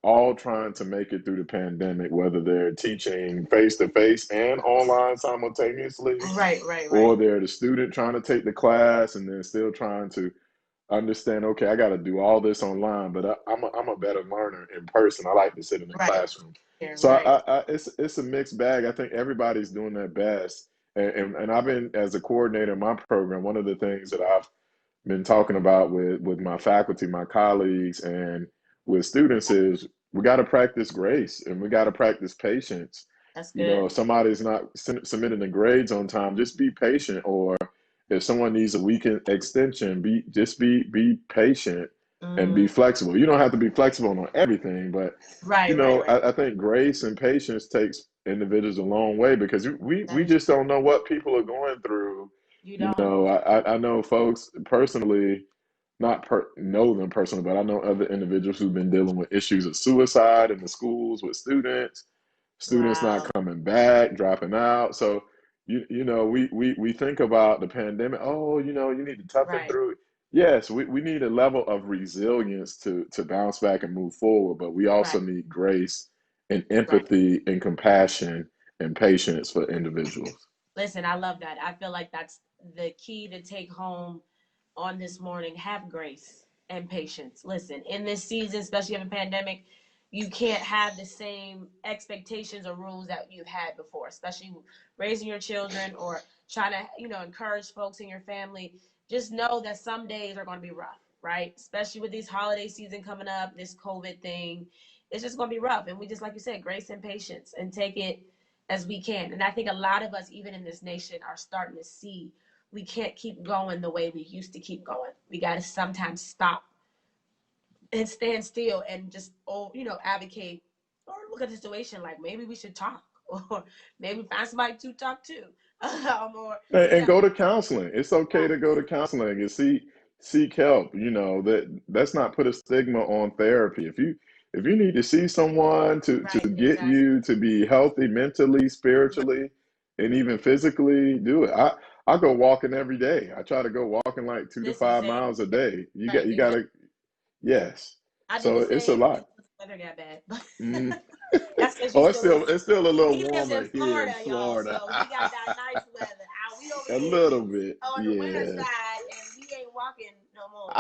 S2: all trying to make it through the pandemic, whether they're teaching face to face and online simultaneously,
S1: Right. Right.
S2: or
S1: Right.
S2: they're the student trying to take the class and then still trying to understand, okay, I got to do all this online, but I'm a better learner in person. I like to sit in the
S1: Right.
S2: classroom.
S1: Yeah.
S2: So
S1: Right.
S2: it's a mixed bag. I think everybody's doing their best. And I've been, as a coordinator in my program, one of the things that I've been talking about with my faculty, my colleagues, and with students is we got to practice grace and we got to practice patience.
S1: That's
S2: You know,
S1: good.
S2: if somebody's not submitting the grades on time, just be patient. Or if someone needs a weekend extension, be patient and be
S1: Mm.
S2: flexible. You don't have to be flexible on everything, but
S1: Right. Right. Right.
S2: I think grace and patience takes individuals a long way because
S1: That
S2: we
S1: is
S2: just don't know what people are going through.
S1: you
S2: You
S1: don't.
S2: know, I know folks personally, know them personally, but I know other individuals who've been dealing with issues of suicide in the schools with students not
S1: Wow.
S2: coming back, dropping out. So we think about the pandemic. Oh, you need to toughen
S1: Right.
S2: through it. Yes, we need a level of resilience to bounce back and move forward, but we
S1: Right.
S2: also need grace and
S1: Right.
S2: empathy and compassion and patience for individuals.
S1: Listen, I love that. I feel like that's the key to take home on this morning. Have grace and patience. Listen, in this season, especially in a pandemic, you can't have the same expectations or rules that you've had before, especially raising your children or trying to, encourage folks in your family. Just know that some days are going to be rough, right? Especially with these holiday season coming up, this COVID thing. It's just going to be rough. And we just, like you said, grace and patience and take it as we can. And I think a lot of us, even in this nation, are starting to see we can't keep going the way we used to keep going. We got to sometimes stop and stand still and just, advocate or look at the situation like maybe we should talk or maybe find somebody to talk to. Or,
S2: And go to counseling. It's okay to go to counseling and seek help. That's not put a stigma on therapy. If you need to see someone to
S1: right,
S2: get
S1: exactly.
S2: you to be healthy mentally, spiritually, and even physically, do it. I go walking every day. I try to go walking like two to
S1: Listen,
S2: five
S1: same.
S2: miles a day.
S1: Right,
S2: You got
S1: exactly.
S2: to, yes.
S1: I do
S2: So
S1: the
S2: it's a
S1: same
S2: lot.
S1: until the weather got bad.
S2: Mm.
S1: That's because you
S2: Oh,
S1: still live.
S2: it's still a little
S1: He lives in
S2: warmer here in
S1: Florida, y'all,
S2: Florida.
S1: so he got that nice weather. We over
S2: A
S1: here
S2: little bit,
S1: on the winter
S2: yeah.
S1: side, and we ain't walking no more.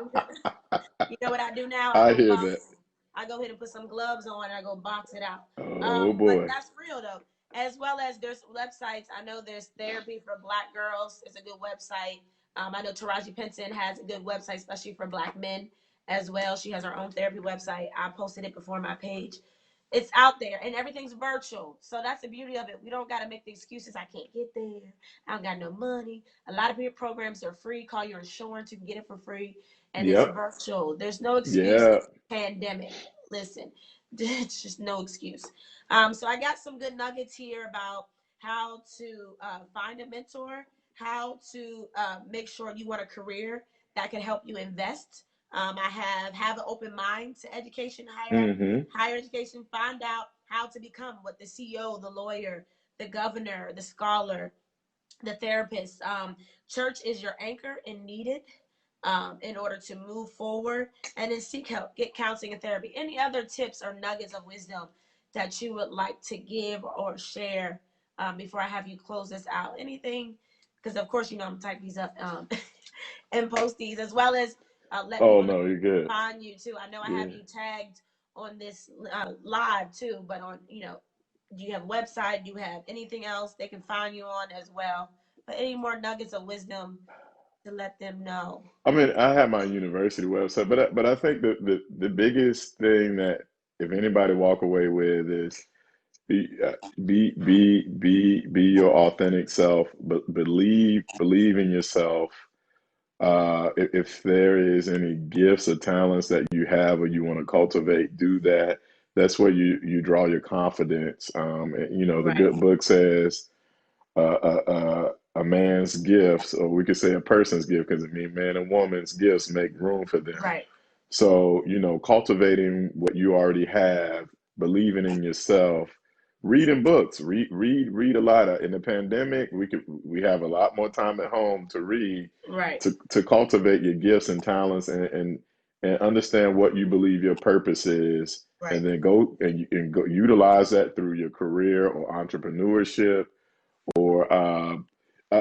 S1: We can't. You know what I do now? I
S2: I
S1: go
S2: hear that.
S1: box. I go ahead and put some gloves on, and I go box it out.
S2: Oh
S1: But
S2: boy.
S1: that's real though. As well as there's websites. I know there's therapy for Black girls. It's a good website. I know Taraji Penson has a good website, especially for Black men as well. She has her own therapy website. I posted it before my page. It's out there and everything's virtual. So that's the beauty of it. We don't got to make the excuses. I can't get there. I don't got no money. A lot of your programs are free. Call your insurance. You can get it for free. And it's
S2: Yep.
S1: virtual. There's no excuse.
S2: Yeah.
S1: Pandemic. Listen, it's just no excuse. So I got some good nuggets here about how to find a mentor, how to make sure you want a career that can help you invest. I have an open mind to education,
S2: Hmm.
S1: higher education. Find out how to become what the CEO, the lawyer, the governor, the scholar, the therapist. Church is your anchor and needed in order to move forward. And then seek help, get counseling and therapy. Any other tips or nuggets of wisdom that you would like to give or share before I have you close this out? Anything? Because of course, you know I'm type these up and post these, as well as let
S2: Oh
S1: people know
S2: no, you're good.
S1: find you too. I know I have
S2: Yeah.
S1: you tagged on this live too, but on do you have a website? Do you have anything else they can find you on as well? But any more nuggets of wisdom to let them know?
S2: I mean, I have my university website, but I think the biggest thing that if anybody walk away with is be your authentic self, but believe in yourself. If there is any gifts or talents that you have or you want to cultivate, do that. That's where you draw your confidence. You know, the
S1: Right,
S2: good book says a man's gifts, or we could say a person's gift, because I mean, man and woman's gifts make room for them.
S1: right,
S2: So, you know, cultivating what you already have, believing in yourself, reading books, read a lot. In the pandemic, we have a lot more time at home to read,
S1: right,
S2: to cultivate your gifts and talents, and understand what you believe your purpose is, and
S1: right,
S2: then go utilize that through your career or entrepreneurship or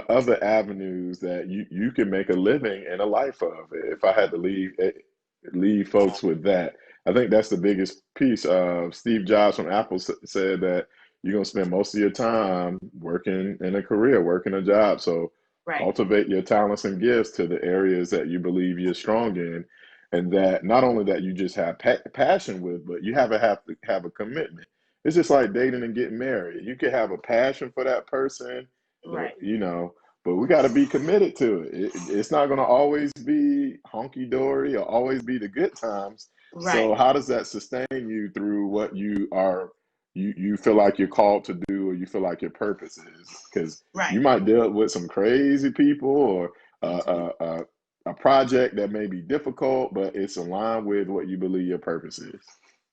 S2: other avenues that you can make a living and a life of. If I had to leave folks with that, I think that's the biggest piece. Steve Jobs from Apple said that you're going to spend most of your time working in a career, working a job. So
S1: right,
S2: cultivate your talents and gifts to the areas that you believe you're strong in, and that not only that you just have passion with, but you have to have a commitment. It's just like dating and getting married. You can have a passion for that person,
S1: right,
S2: you know, but we got to be committed to it. It's not going to always be honky dory or always be the good times.
S1: right,
S2: So how does that sustain you through what you feel like you're called to do, or you feel like your purpose is? Because
S1: right.
S2: you might deal with some crazy people, or
S1: Mhm.
S2: a project that may be difficult, but it's aligned with what you believe your purpose is.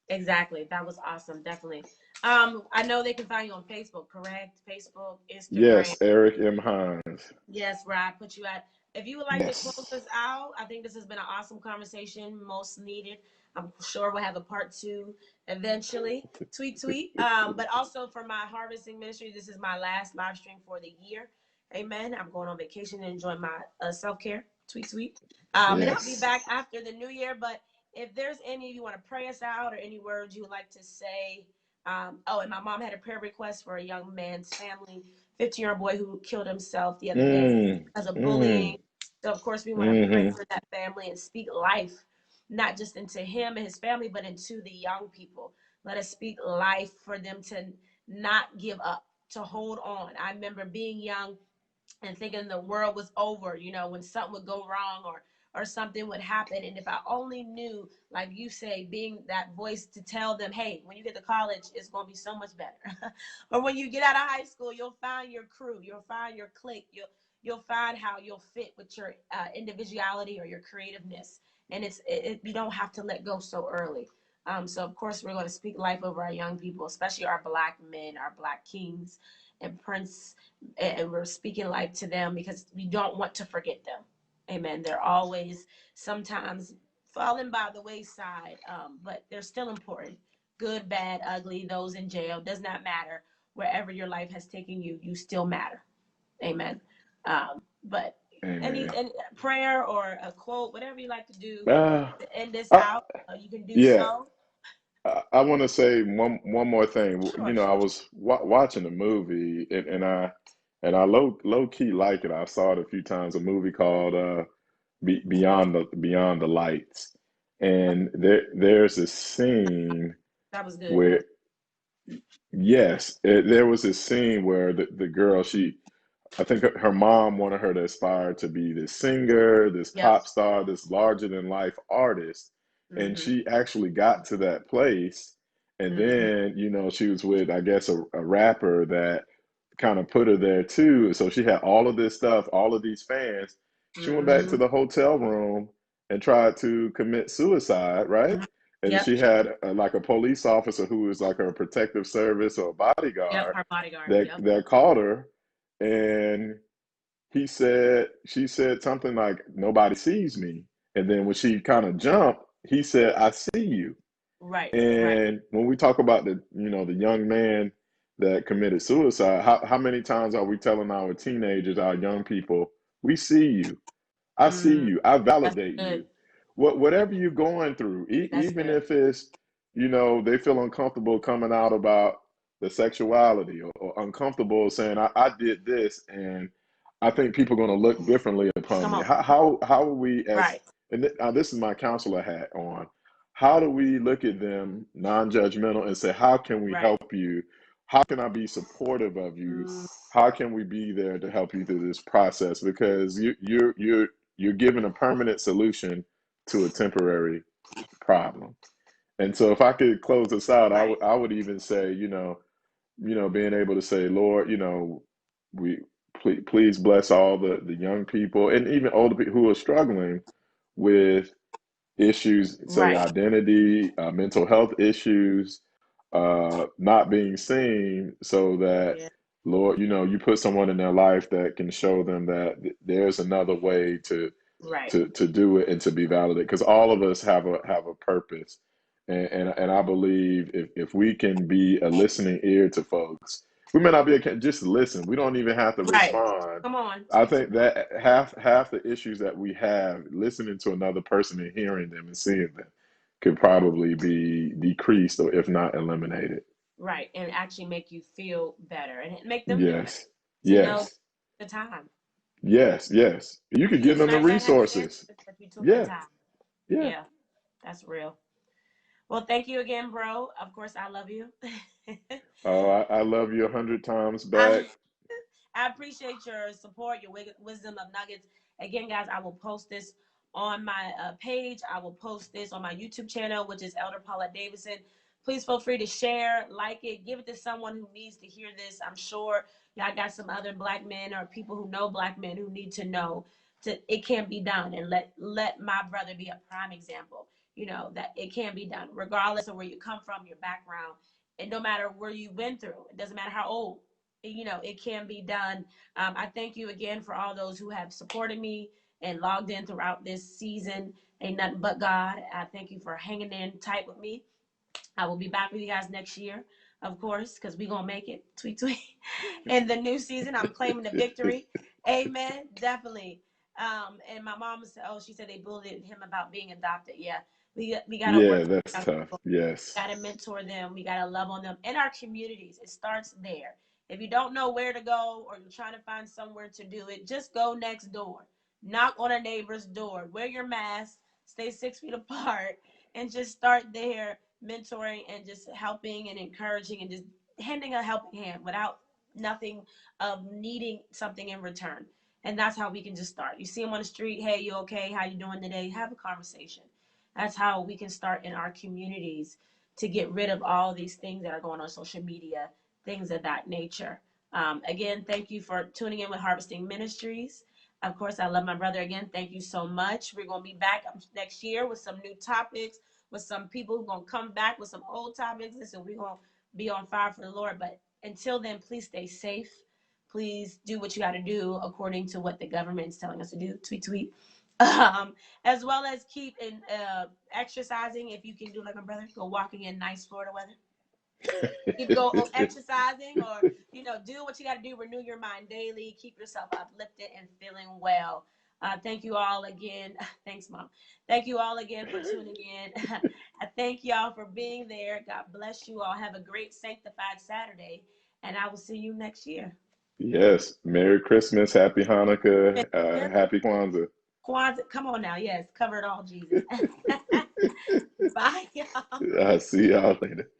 S1: Exactly. That was awesome. Definitely. I know they can find you on Facebook, correct? Facebook, Instagram.
S2: Yes, Erik M. Hines.
S1: Yes, where I put you at. If you would like to close
S2: Yes.
S1: this out, I think this has been an awesome conversation, most needed. I'm sure we'll have a part two eventually. Tweet, tweet. But also for my harvesting ministry, this is my last live stream for the year. Amen. I'm going on vacation and enjoying my self care. Tweet, tweet. And I'll be
S2: Yes.
S1: back after the new year. But if there's any of you want to pray us out or any words you would like to say, oh, and my mom had a prayer request for a young man's family, 15-year-old boy who killed himself the other day
S2: Mm,
S1: because of bullying.
S2: mm,
S1: So, of course, we want to pray
S2: mm-hmm.
S1: for that family and speak life, not just into him and his family, but into the young people. Let us speak life for them to not give up, to hold on. I remember being young and thinking the world was over, when something would go wrong or something would happen. And if I only knew, like you say, being that voice to tell them, hey, when you get to college, it's going to be so much better. Or when you get out of high school, you'll find your crew, you'll find your clique, you'll find how you'll fit with your individuality or your creativeness. And you don't have to let go so early. So of course we're going to speak life over our young people, especially our black men, our black kings and prince, and we're speaking life to them because we don't want to forget them. Amen. They're always sometimes falling by the wayside, but they're still important. Good, bad, ugly, those in jail, does not matter. Wherever your life has taken you, you still matter. Amen. But
S2: Amen.
S1: any prayer or a quote, whatever you like to do
S2: Uh,
S1: to end this
S2: I,
S1: out, you can do
S2: yeah,
S1: so.
S2: I want to say one more thing. You
S1: Sure,
S2: know, I
S1: sure.
S2: was watching the movie, and I low key like it. I saw it a few times. A movie called Beyond the Lights, and there's a scene
S1: That was good.
S2: where
S1: Yeah.
S2: Yes, there was this scene where the girl, I think her mom wanted her to aspire to be this singer, this
S1: Yep.
S2: pop star, this larger than life artist. And
S1: Mm-hmm.
S2: she actually got to that place. And
S1: Mm-hmm.
S2: then, she was with, I guess, a rapper that kind of put her there too. So she had all of this stuff, all of these fans. She went back to
S1: Mm-hmm.
S2: the hotel room and tried to commit suicide, right?
S1: Mm-hmm.
S2: And
S1: Yep.
S2: she had like a police officer who was like her protective service or
S1: Yep.
S2: bodyguard
S1: Her bodyguard.
S2: that
S1: Yep.
S2: called her, and she said something like, "Nobody sees me." And then when she kind of jumped, he said, "I see you."
S1: Right. Right.
S2: And when we talk about the young man that committed suicide, how many times are we telling our teenagers, our young people, "We see you. I see
S1: Mm,
S2: you. I
S1: that's
S2: validate
S1: good.
S2: you." Whatever you're going through,
S1: That's
S2: even
S1: good.
S2: if it's, they feel uncomfortable coming out about the sexuality, or uncomfortable saying, I did this, and I think people are going to look differently upon
S1: Come
S2: me.
S1: on.
S2: How are we
S1: Right.
S2: and this is my counselor hat on, how do we look at them non-judgmental and say, how can we
S1: Right.
S2: help you? How can I be supportive of you?
S1: Mm,
S2: How can we be there to help you through this process? Because you're giving a permanent solution to a temporary problem. And so if I could close this out,
S1: right.
S2: I would even say, being able to say, Lord, we please bless all the young people and even older people who are struggling with issues, say
S1: Right.
S2: identity, mental health issues, not being seen, so that,
S1: Yeah.
S2: Lord, you put someone in their life that can show them that there's another way
S1: Right.
S2: to do it and to be validated, because all of us have a purpose. And I believe if we can be a listening ear to folks, we may not be just listen, we don't even have to
S1: Right.
S2: respond.
S1: Come on.
S2: I think that half the issues that we have listening to another person and hearing them and seeing them could probably be decreased, or if not eliminated.
S1: Right. And actually make you feel better and make them feel better
S2: Yes,
S1: to know
S2: yes,
S1: the time.
S2: yes. You could give
S1: You
S2: them the
S1: might not have the
S2: resources.
S1: answers, but you took the
S2: Yeah,
S1: time.
S2: yeah.
S1: Yeah. That's real. Well, thank you again, bro. Of course, I love you.
S2: Oh, I love you 100 times back.
S1: I, I appreciate your support, your wisdom of nuggets. Again, guys, I will post this on my page. I will post this on my YouTube channel, which is Elder Paula Davidson. Please feel free to share, like it, give it to someone who needs to hear this. I'm sure y'all got some other black men or people who know black men who need to know it can be done, and let my brother be a prime example. That it can be done, regardless of where you come from, your background, and no matter where you've been through. It doesn't matter how old, it can be done. I thank you again for all those who have supported me and logged in throughout this season. Ain't nothing but God. I thank you for hanging in tight with me. I will be back with you guys next year, of course, because we're going to make it. Tweet, tweet. In the new season, I'm claiming the victory. Amen. Definitely. And my mom said, oh, she said they bullied him about being adopted. Yeah. We got to
S2: Yeah,
S1: work
S2: that's
S1: on
S2: tough. Yes.
S1: got to mentor them. We got to love on them in our communities. It starts there. If you don't know where to go or you're trying to find somewhere to do it, just go next door. Knock on a neighbor's door. Wear your mask. Stay 6 feet apart, and just start there, mentoring and just helping and encouraging and just handing a helping hand without nothing of needing something in return. And that's how we can just start. You see them on the street. Hey, you okay? How you doing today? Have a conversation. That's how we can start in our communities to get rid of all these things that are going on social media, things of that nature. Again, thank you for tuning in with Harvesting Ministries. Of course, I love my brother again. Thank you so much. We're going to be back next year with some new topics, with some people who are going to come back with some old topics. Listen, we're going to be on fire for the Lord. But until then, please stay safe. Please do what you got to do according to what the government is telling us to do. Tweet, tweet. As well as keep in exercising. If you can do like my brother, go walking in nice Florida weather. Keep go exercising, or do what you got to do. Renew your mind daily. Keep yourself uplifted and feeling well. Thank you all again. Thanks, Mom. Thank you all again for tuning in. I thank y'all for being there. God bless you all. Have a great sanctified Saturday, and I will see you next year.
S2: Yes. Merry Christmas, Happy Hanukkah, Happy Kwanzaa.
S1: Kwanzaa, come on now. Yes, cover it all, Jesus. Bye, y'all.
S2: I'll see y'all later.